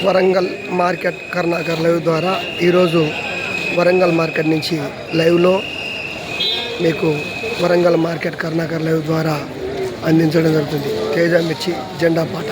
Warangal market Karunakar live ద్వారా ఈరోజు Warangal market నుంచి లైవ్లో మీకు వరంగల్ మార్కెట్ కర్ణాకర్ లైవ్ ద్వారా అందించడం జరుగుతుంది. తేజ మిర్చి జెండా పాట.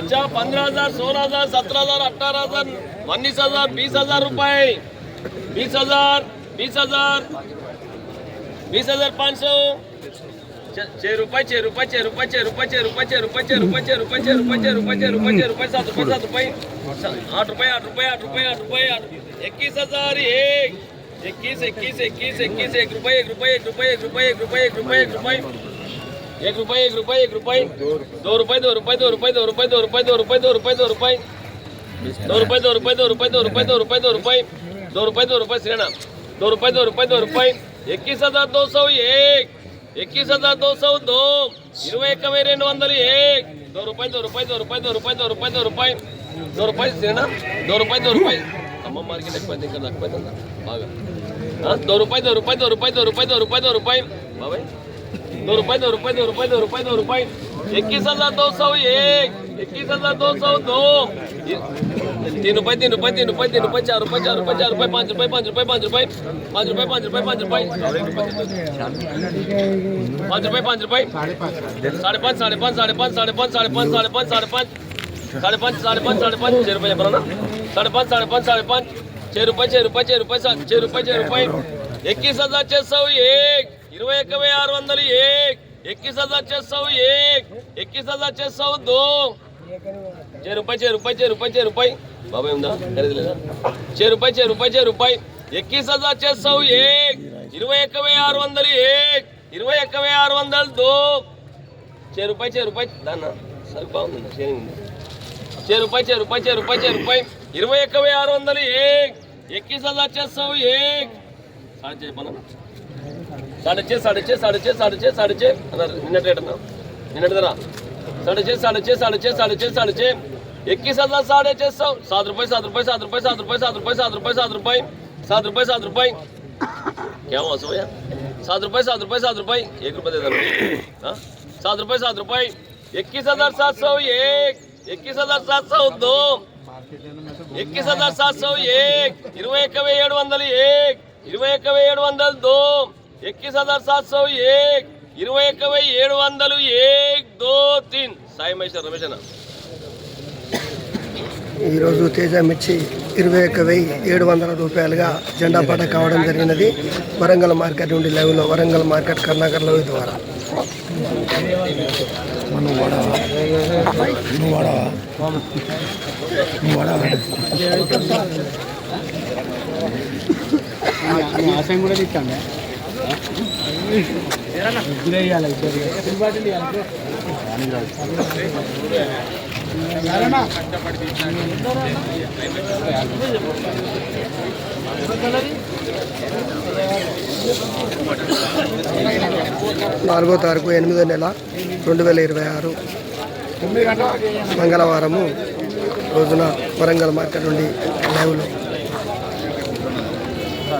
अच्छा 15,000, 16,000, 17,000, 18,000, 19,000, 20,000 रुपए, 20,000, 20,000, 20,500, 6 रुपए, 6 रुपए, 6 रुपए, 6 रुपए, 6 रुपए, 6 रुपए, 6 रुपए, 6 रुपए, 6 रुपए, 6 रुपए, 6 रुपए, 6 रुपए, 7 रुपए, 7 रुपए, 8 रुपए, 8 रुपए, 8 रुपए, 8 रुपए, 21,000, 21, 21, 21, 21, 1 रुपए, 1 रुपए, 1 रुपए, 1 रुपए, 1 रुपए, 1 रुपए, 1 रुपए, 1 रुपए, 1 रुपए, 1 रुपए, 2 रुपए, 2 रुपए, 2 रुपए, 2 रुपए, 2 रुपए, 2 रुपए, 2 रुपए, 2 रुपए, 2 रुपए, 2 रुपए, 2 रुपए, 2 रुपए, 2 रुपए, 2 रुपए, 2 रुपए, 2 रुपए, श्रेणा 2 रुपए, 2 रुपए, 2 रुपए, 21,201, 21,202, 21,201, 2 रुपए, 2 रुपए, 2 रुपए, 2 रुपए, 2 रुपए, 2 रुपए, 2 रुपए, श्रेणा 2 रुपए, 2 रुपए, अम्म मार्केट ఎక్కువైంది ఇంకా తక్కువైందా బాగా 2 रुपए, 2 रुपए, 2 रुपए, 2 रुपए, 2 रुपए, 2 रुपए, బాబాయ్ 2 रुपए, 2 रुपए, 2 रुपए, 2 रुपए, 2 रुपए, 21,201, 21,202, 3 रुपए, 3 रुपए, 3 रुपए, 3 रुपए, 4 रुपए, 4 रुपए, 4 रुपए, 5 रुपए, 5 रुपए, 5 रुपए, 5 रुपए, 5 रुपए, 5 रुपए, 5 रुपए, 5 रुपए, 5.5, 5.5, 5.5, 5.5, 5.5, 5.5, 5.5, 5.5, 5.5, 6 रुपए చెప్పరా 5.5, 5.5, 5.5, 6 रुपए, 6 रुपए, 6 रुपए, 6 रुपए, 6 रुपए, 21,601, 21,601, 21,601, 21,602, 6 रुपए, 6 रुपए, 6 रुपए, 6 रुपए, బాబాయ్ ఉందా ఖరీదులేదా 6 रुपए, 6 रुपए, 6 रुपए, 21,601, 21,601, 21,602, 6 रुपए, 6 रुपए, దానా సరి బాగుందా షేరింగ్ ఉంది 6 रुपए, 6 रुपए, 6 रुपए, 6 रुपए, 21,601, 21,601, साढ़े 6 बना 6.5, 6.5, 6.5, 6.5, 6.5 अगर मिनट रेट ना मिनट जरा 6.5, 6.5, 6.5, 6.5, 6.5, 21,600, 7 रुपए, 7 रुपए, 7 रुपए, 7 रुपए, 7 रुपए, 7 रुपए, 7 रुपए, 7 रुपए, 7 रुपए, क्या हुआ सो यार 7 रुपए, 7 रुपए, 7 रुपए, 1 रुपए दे दो हाँ 7 रुपए, 7 रुपए, 21,701, 21,702, 21,701, 21,701, 21,702, 21,701, 21,701, 2, 3 సాయి మహేశ్వర్ రమేష్ అన్న ఈరోజు తేజ మిర్చి 21,700 రూపాయలుగా జెండా పాట కావడం జరిగినది. వరంగల్ మార్కెట్ నుండి లైవ్లో వరంగల్ మార్కెట్ కర్ణాకర్ లైవ్ ద్వారా. కూడా తీసుకోండి 4వ తారీఖు 8వ నెల 2026 మంగళవారము రోజున వరంగల్ మార్కెట్ నుండి లైవ్లో